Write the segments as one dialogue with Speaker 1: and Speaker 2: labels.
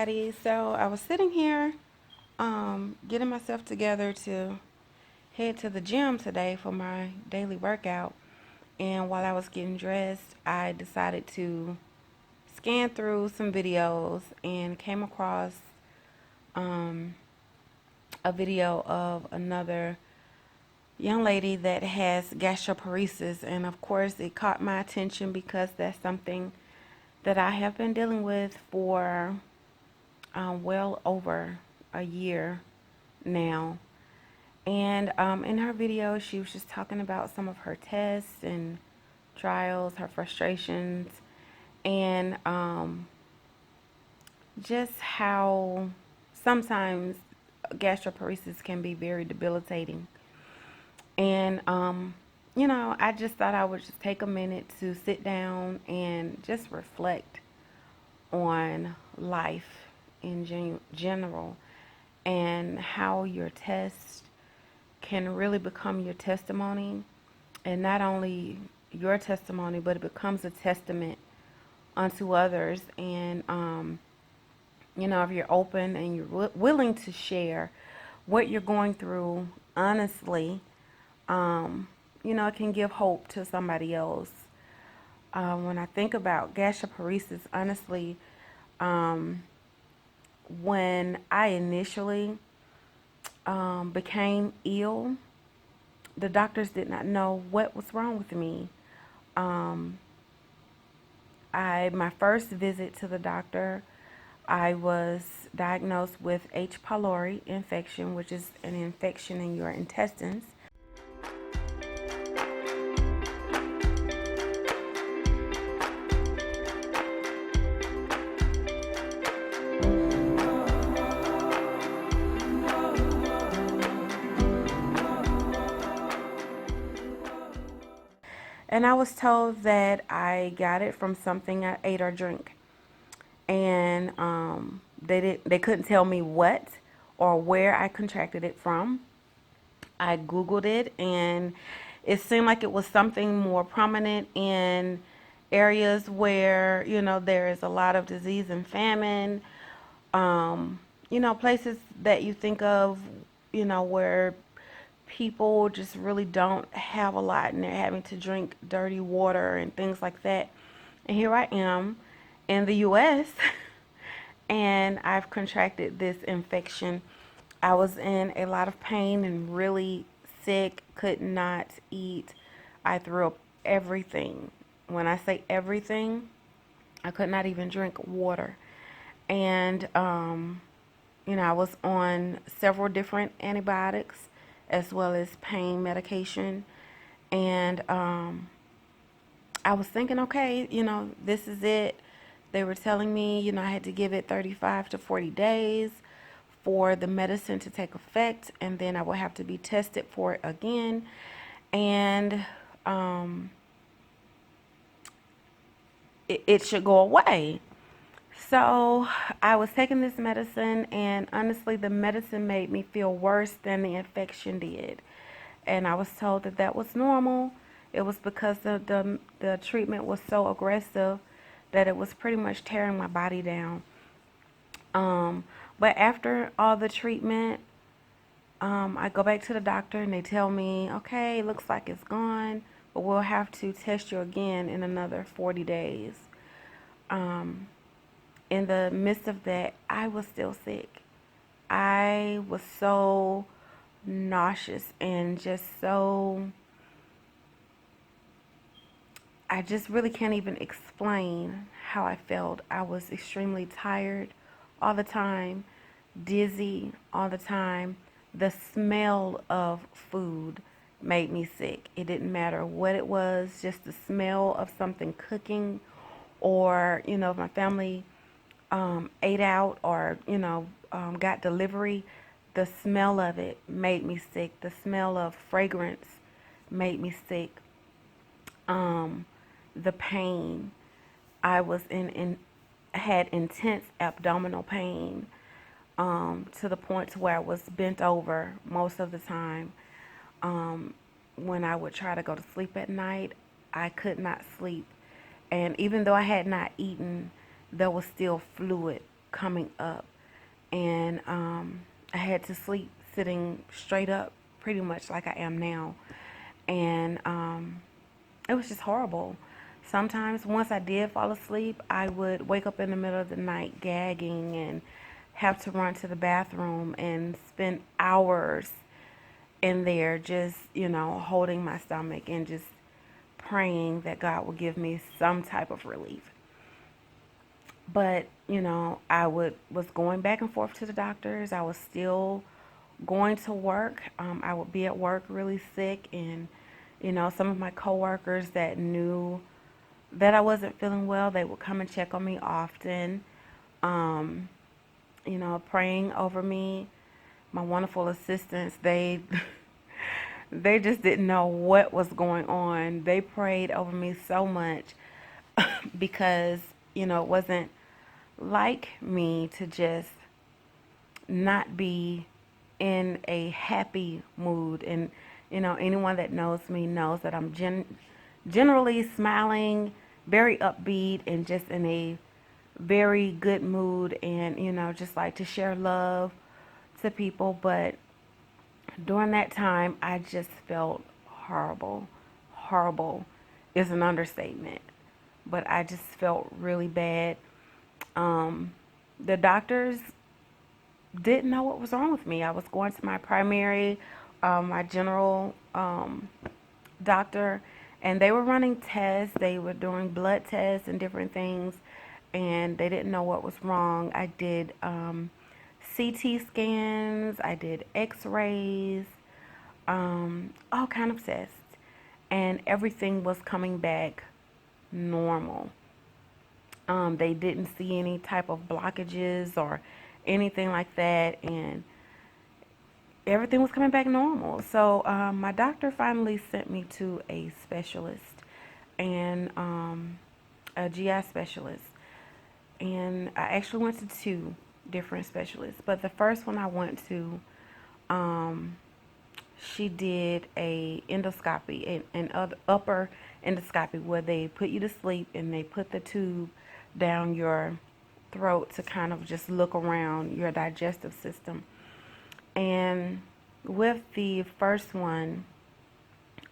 Speaker 1: everybody. So I was sitting here getting myself together to head to the gym today for my daily workout. And while I was getting dressed, I decided to scan through some videos and came across um, a video of another young lady that has gastroparesis. And of course, it caught my attention because that's something that I have been dealing with for well over a year now. And in her video, she was just talking about some of her tests and trials, her frustrations, and just how sometimes gastroparesis can be very debilitating. And, I just thought I would just take a minute to sit down and just reflect on life in general and how your test can really become your testimony, and not only your testimony, but it becomes a testament unto others. And if you're open and you're willing to share what you're going through honestly, it can give hope to somebody else. When I think about gastroparesis, honestly, when I initially became ill, the doctors did not know what was wrong with me. Um, my first visit to the doctor, I was diagnosed with H. pylori infection, which is an infection in your intestines. And I was told that I got it from something I ate or drank. And they couldn't tell me what or where I contracted it from. I Googled it, and it seemed like it was something more prominent in areas where, there is a lot of disease and famine. Places that you think of, where people just really don't have a lot and they're having to drink dirty water and things like that. And here I am in the US and I've contracted this infection. I was in a lot of pain and really sick, could not eat. I threw up everything. When I say everything, I could not even drink water. And, I was on several different antibiotics as well as pain medication. And I was thinking, okay, this is it. They were telling me, I had to give it 35 to 40 days for the medicine to take effect, and then I would have to be tested for it again. And it should go away. So I was taking this medicine, and honestly, the medicine made me feel worse than the infection did. And I was told that that was normal. It was because the treatment was so aggressive that it was pretty much tearing my body down. But after all the treatment, I go back to the doctor and they tell me, okay, it looks like it's gone, but we'll have to test you again in another 40 days. In the midst of that, I was still sick. I was so nauseous and I just really can't even explain how I felt. I was extremely tired all the time, dizzy all the time. The smell of food made me sick. It didn't matter what it was, just the smell of something cooking, or, if my family ate out or, got delivery, the smell of it made me sick. The smell of fragrance made me sick. The pain. I was had intense abdominal pain, to the point to where I was bent over most of the time. When I would try to go to sleep at night, I could not sleep. And even though I had not eaten, there was still fluid coming up, and I had to sleep sitting straight up, pretty much like I am now, and it was just horrible. Sometimes, once I did fall asleep, I would wake up in the middle of the night gagging and have to run to the bathroom and spend hours in there just, holding my stomach and just praying that God will give me some type of relief. But, was going back and forth to the doctors. I was still going to work. I would be at work really sick, and some of my coworkers that knew that I wasn't feeling well, they would come and check on me often. Um, Praying over me. My wonderful assistants, they they just didn't know what was going on. They prayed over me so much because, it wasn't like me to just not be in a happy mood. And, anyone that knows me knows that I'm generally smiling, very upbeat, and just in a very good mood, and, just like to share love to people. But during that time, I just felt horrible. Horrible is an understatement. But I just felt really bad. Um, the doctors didn't know what was wrong with me. I was going to my primary, my general doctor, and they were running tests. They were doing blood tests and different things, and they didn't know what was wrong. I did CT scans, I did X-rays, all kind of tests, and everything was coming back normal. They didn't see any type of blockages or anything like that, and everything was coming back normal. So my doctor finally sent me to a specialist, and a GI specialist, and I actually went to two different specialists. But the first one I went to, um, she did a endoscopy, an upper endoscopy, where they put you to sleep and they put the tube down your throat to kind of just look around your digestive system. And with the first one,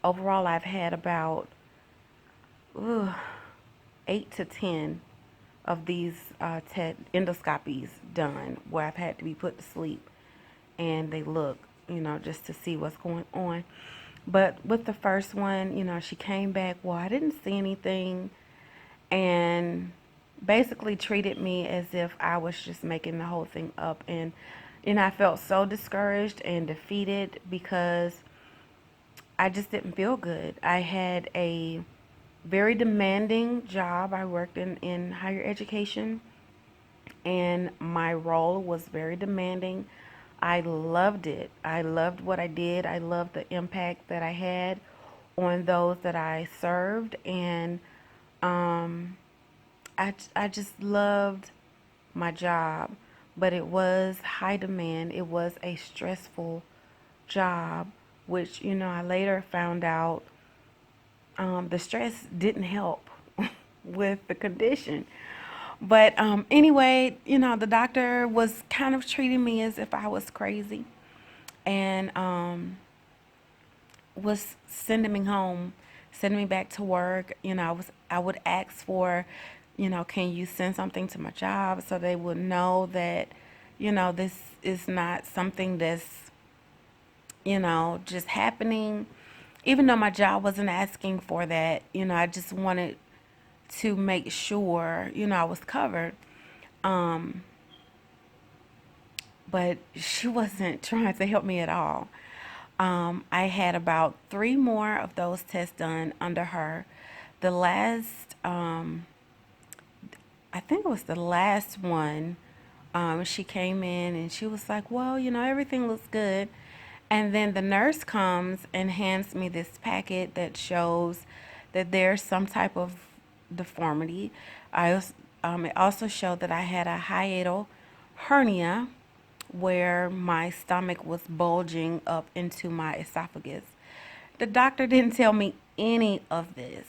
Speaker 1: overall, I've had about ooh, 8 to 10 of these endoscopies done, where I've had to be put to sleep and they look, just to see what's going on. But with the first one, she came back, well, I didn't see anything, and basically treated me as if I was just making the whole thing up. And, I felt so discouraged and defeated because I just didn't feel good. I had a very demanding job. I worked in higher education, and my role was very demanding. I loved it. I loved what I did. I loved the impact that I had on those that I served, and um, I just loved my job. But it was high demand. It was a stressful job, which, I later found out the stress didn't help with the condition. But anyway, the doctor was kind of treating me as if I was crazy, and was sending me home, sending me back to work. I would ask for, can you send something to my job so they would know that, this is not something that's, just happening. Even though my job wasn't asking for that, I just wanted to make sure, I was covered. Um, but she wasn't trying to help me at all. I had about three more of those tests done under her. The last, I think it was the last one, she came in and she was like, well, everything looks good. And then the nurse comes and hands me this packet that shows that there's some type of deformity. It also showed that I had a hiatal hernia, where my stomach was bulging up into my esophagus. The doctor didn't tell me any of this.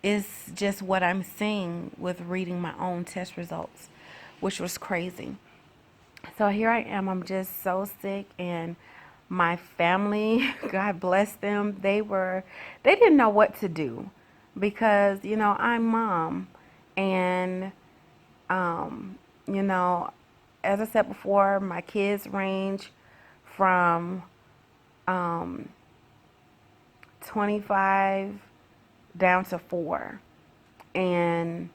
Speaker 1: It's just what I'm seeing with reading my own test results. which was crazy. So here I am. I'm just so sick, and my family, God bless them, they didn't know what to do because, I'm mom, and um, you know, as I said before, my kids range from um 25 down to 4, and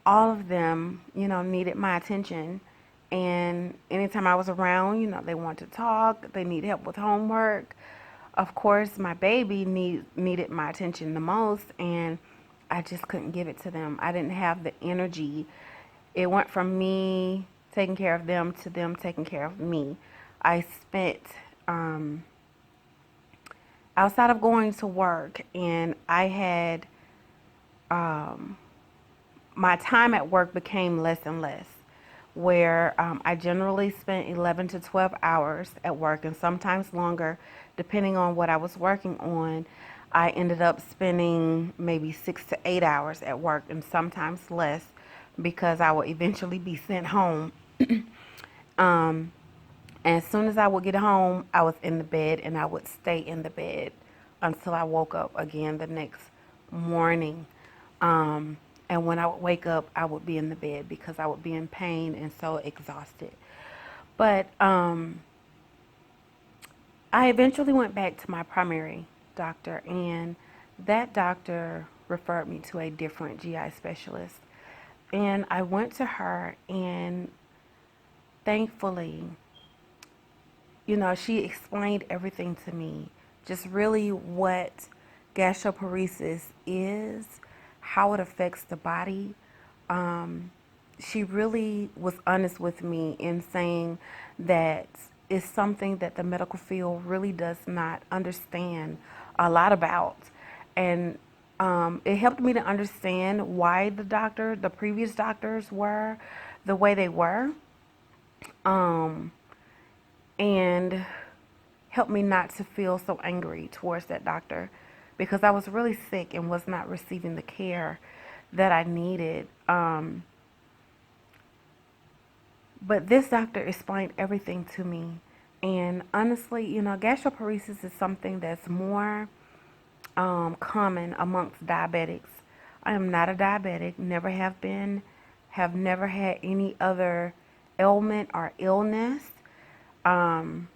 Speaker 1: all of them, needed my attention. And anytime I was around, they wanted to talk, they need help with homework. Of course, my baby needed my attention the most, and I just couldn't give it to them. I didn't have the energy. It went from me taking care of them to them taking care of me. I spent, um, outside of going to work, and I had, um, my time at work became less and less, where I generally spent 11 to 12 hours at work, and sometimes longer, depending on what I was working on. I ended up spending maybe 6 to 8 hours at work, and sometimes less, because I would eventually be sent home. Um, and as soon as I would get home, I was in the bed, and I would stay in the bed until I woke up again the next morning. Um, and when I would wake up, I would be in the bed because I would be in pain and so exhausted. But I eventually went back to my primary doctor, and that doctor referred me to a different GI specialist. And I went to her, and thankfully, she explained everything to me. Just really what gastroparesis is, how it affects the body. Um, she really was honest with me in saying that it's something that the medical field really does not understand a lot about. And it helped me to understand why the previous doctors were the way they were. Um, and helped me not to feel so angry towards that doctor, because I was really sick and was not receiving the care that I needed. But this doctor explained everything to me. And honestly, gastroparesis is something that's more common amongst diabetics. I am not a diabetic, never have been, have never had any other ailment or illness um,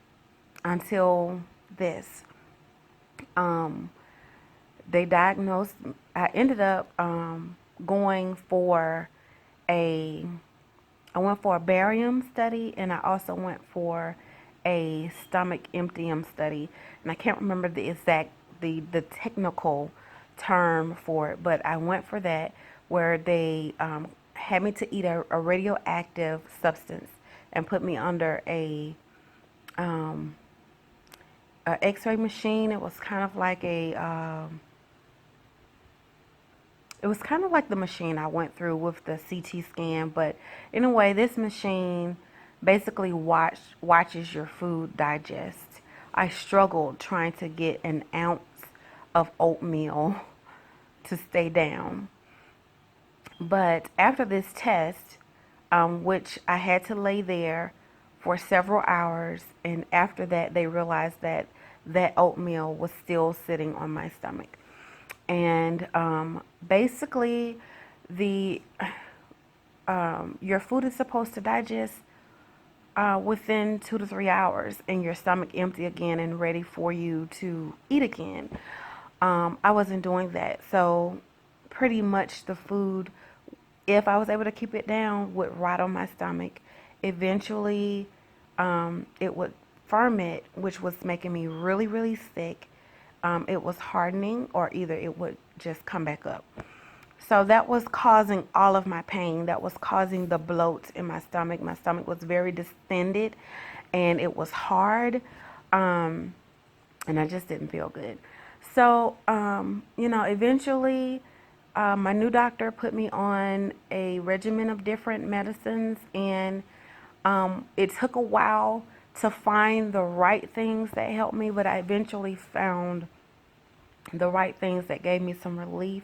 Speaker 1: until this. Um, they diagnosed, I ended up going for a I went for a barium study, and I also went for a stomach emptying study. And I can't remember the technical term for it, but I went for that, where they had me to eat a radioactive substance and put me under um, a X-ray machine. It was kind of like the machine I went through with the CT scan, but in a way, this machine basically watches your food digest. I struggled trying to get an ounce of oatmeal to stay down. But after this test, which I had to lay there for several hours, and after that, they realized that that oatmeal was still sitting on my stomach. And basically, the your food is supposed to digest within 2 to 3 hours, and your stomach empty again and ready for you to eat again. I wasn't doing that, so pretty much the food, if I was able to keep it down, would rot on my stomach. Eventually, it would ferment, which was making me really, really sick. It was hardening, or either it would just come back up. So that was causing all of my pain. That was causing the bloat in my stomach. My stomach was very distended, and it was hard, and I just didn't feel good. So, eventually, my new doctor put me on a regimen of different medicines, and it took a while to find the right things that helped me, but I eventually found the right things that gave me some relief,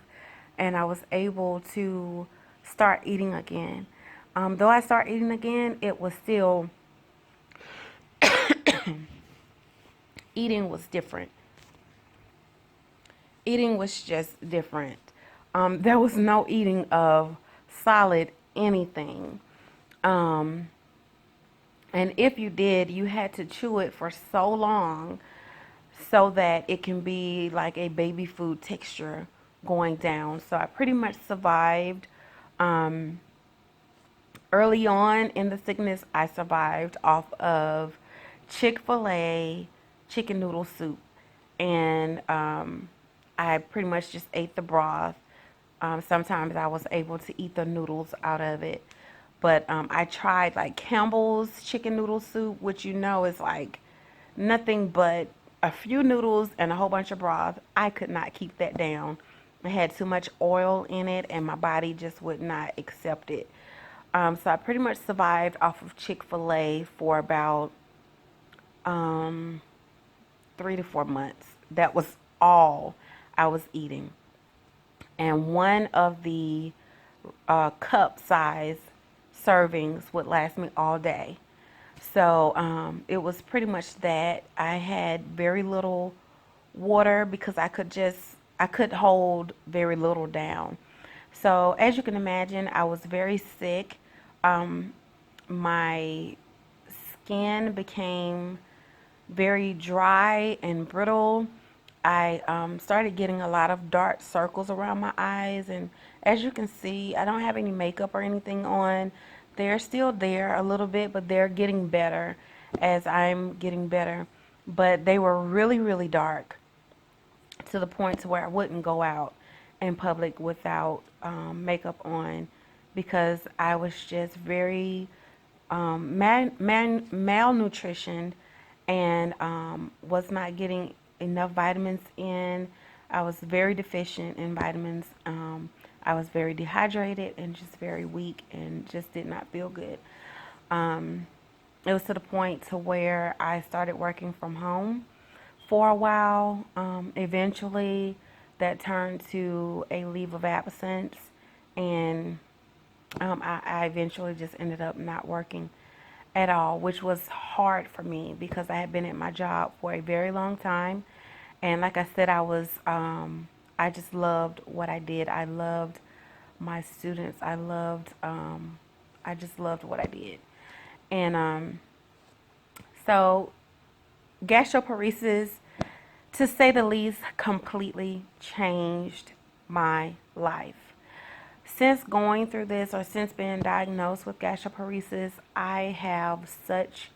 Speaker 1: and I was able to start eating again. Though I started eating again, it was still, eating was different. Eating was just different. There was no eating of solid anything. Um, and if you did, you had to chew it for so long so that it can be like a baby food texture going down. So I pretty much survived. Um, Early on in the sickness, I survived off of Chick-fil-A chicken noodle soup. And I pretty much just ate the broth. Sometimes I was able to eat the noodles out of it. But I tried like Campbell's chicken noodle soup, which is like nothing but a few noodles and a whole bunch of broth. I could not keep that down. It had too much oil in it, and my body just would not accept it. So I pretty much survived off of Chick-fil-A for about um, 3 to 4 months. That was all I was eating. And one of the cup size servings would last me all day. So it was pretty much that. I had very little water because I could hold very little down. So as you can imagine, I was very sick. Um, my skin became very dry and brittle. I started getting a lot of dark circles around my eyes, and as you can see, I don't have any makeup or anything on. They're still there a little bit, but they're getting better as I'm getting better. But they were really, really dark to the point to where I wouldn't go out in public without makeup on because I was just very malnutritioned and was not getting enough vitamins in. I was very deficient in vitamins. I was very dehydrated and just very weak and just did not feel good. Um, it was to the point to where I started working from home for a while. Eventually, that turned to a leave of absence, and I eventually just ended up not working at all, which was hard for me because I had been at my job for a very long time. And like I said, I just loved what I did. I loved my students. I just loved what I did. And so gastroparesis, to say the least, completely changed my life. Since going through this or since being diagnosed with gastroparesis, I have such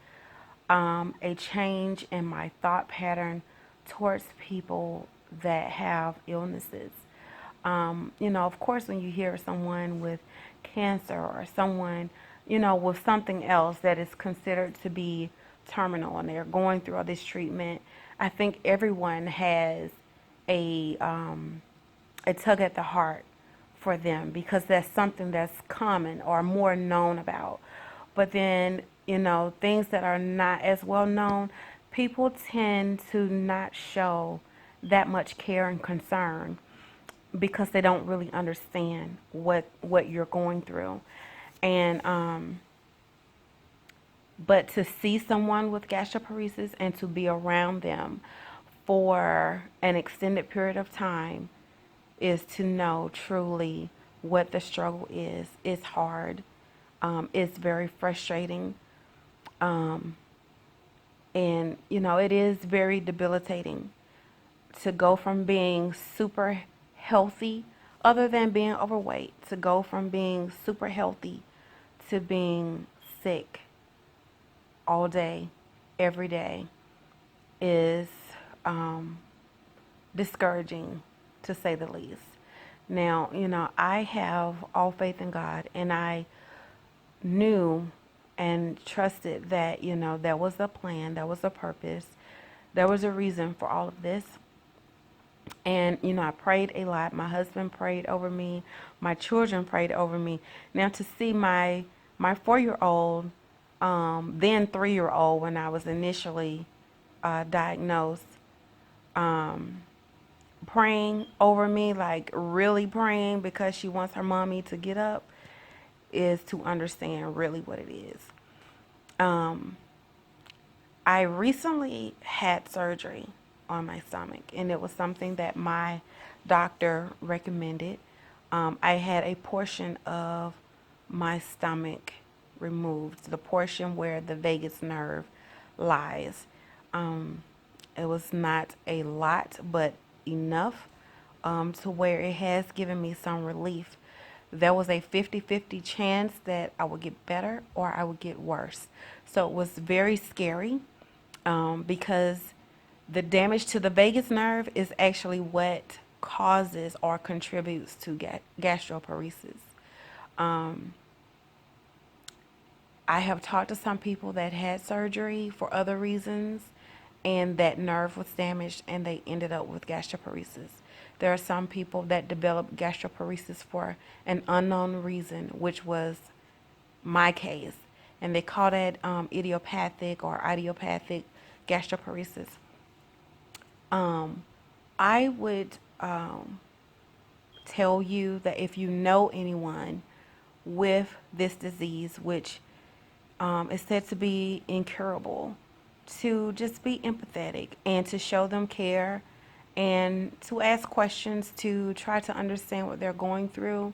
Speaker 1: a change in my thought pattern towards people that have illnesses. Of course, when you hear someone with cancer or someone, with something else that is considered to be terminal and they're going through all this treatment, I think everyone has a tug at the heart for them because that's something that's common or more known about. But then, things that are not as well known, people tend to not show that much care and concern because they don't really understand what you're going through. And but to see someone with gastroparesis and to be around them for an extended period of time is to know truly what the struggle is. It's hard. It's very frustrating. Um, and, it is very debilitating to go from being super healthy, other than being overweight, to go from being super healthy to being sick all day, every day is discouraging to say the least. Now, I have all faith in God, and I knew and trusted that, there was a plan, there was a purpose, there was a reason for all of this. And, I prayed a lot. My husband prayed over me. My children prayed over me. Now, to see my 4-year-old, then 3-year-old, when I was initially diagnosed, um, praying over me, like really praying because she wants her mommy to get up. is to understand really what it is. Um, I recently had surgery on my stomach, and it was something that my doctor recommended. I had a portion of my stomach removed, the portion where the vagus nerve lies. Um, it was not a lot, but enough to where it has given me some relief. There was a 50-50 chance that I would get better or I would get worse. So it was very scary because the damage to the vagus nerve is actually what causes or contributes to gastroparesis. Um, I have talked to some people that had surgery for other reasons, and that nerve was damaged and they ended up with gastroparesis. There are some people that developed gastroparesis for an unknown reason, which was my case, and they call that idiopathic or idiopathic gastroparesis. I would tell you that if you know anyone with this disease, which is said to be incurable, to just be empathetic and to show them care and to ask questions to try to understand what they're going through.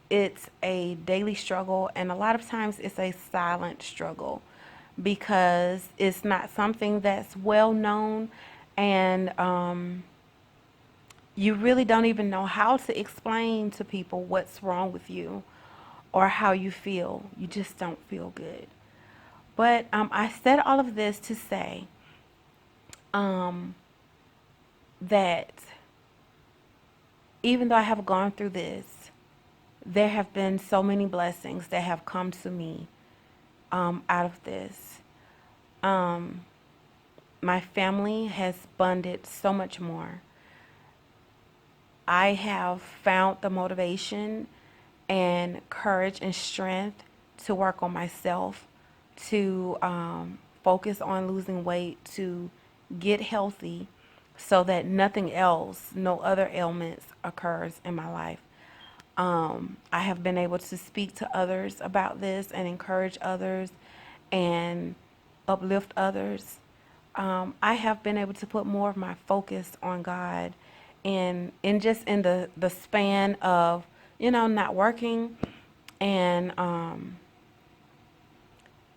Speaker 1: It's a daily struggle, and a lot of times it's a silent struggle because it's not something that's well known, and you really don't even know how to explain to people what's wrong with you or how you feel. You just don't feel good. But I said all of this to say um, that even though I have gone through this, there have been so many blessings that have come to me out of this. Um, my family has bonded so much more. I have found the motivation and courage and strength to work on myself, to focus on losing weight, to get healthy so that nothing else, no other ailments occurs in my life. I have been able to speak to others about this and encourage others and uplift others. I have been able to put more of my focus on God and in just in the span of, not working and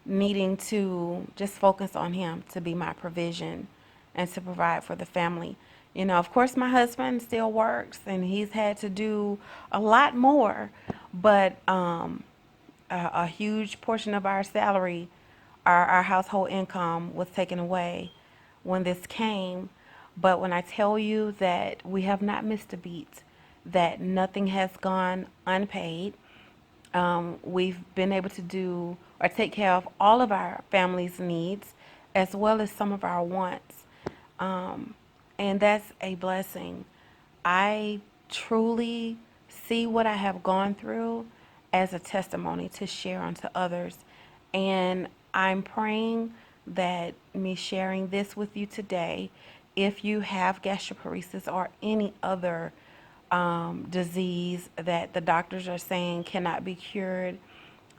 Speaker 1: needing to just focus on Him to be my provision and to provide for the family. Of course, my husband still works and he's had to do a lot more, but a huge portion of our salary, our household income was taken away when this came. But when I tell you that we have not missed a beat, that nothing has gone unpaid, we've been able to do or take care of all of our family's needs as well as some of our wants. Um, and that's a blessing. I truly see what I have gone through as a testimony to share unto others. And I'm praying that me sharing this with you today, if you have gastroparesis or any other disease that the doctors are saying cannot be cured,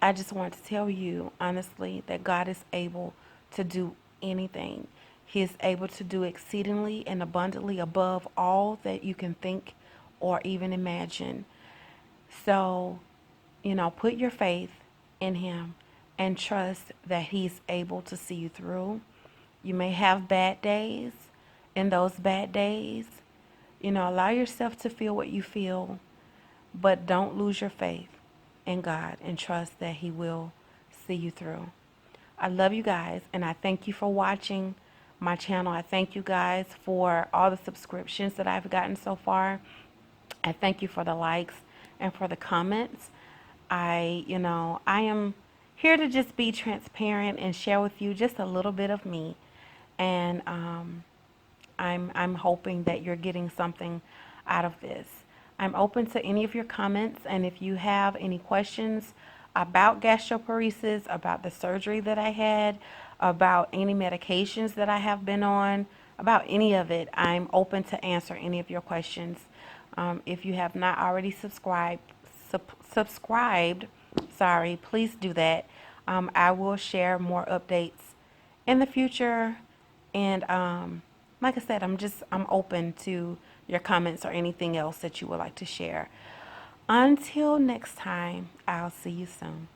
Speaker 1: I just want to tell you honestly that God is able to do anything. He is able to do exceedingly and abundantly above all that you can think or even imagine. So, put your faith in Him and trust that He's able to see you through. You may have bad days. In those bad days, allow yourself to feel what you feel, but don't lose your faith in God and trust that He will see you through. I love you guys, and I thank you for watching my channel. I thank you guys for all the subscriptions that I've gotten so far. I thank you for the likes and for the comments. I am here to just be transparent and share with you just a little bit of me. And I'm hoping that you're getting something out of this. I'm open to any of your comments, and if you have any questions about gastroparesis, about the surgery that I had, about any medications that I have been on, about any of it, I'm open to answer any of your questions. If you have not already subscribed, sorry, please do that. I will share more updates in the future. And like I said, I'm open to your comments or anything else that you would like to share. Until next time, I'll see you soon.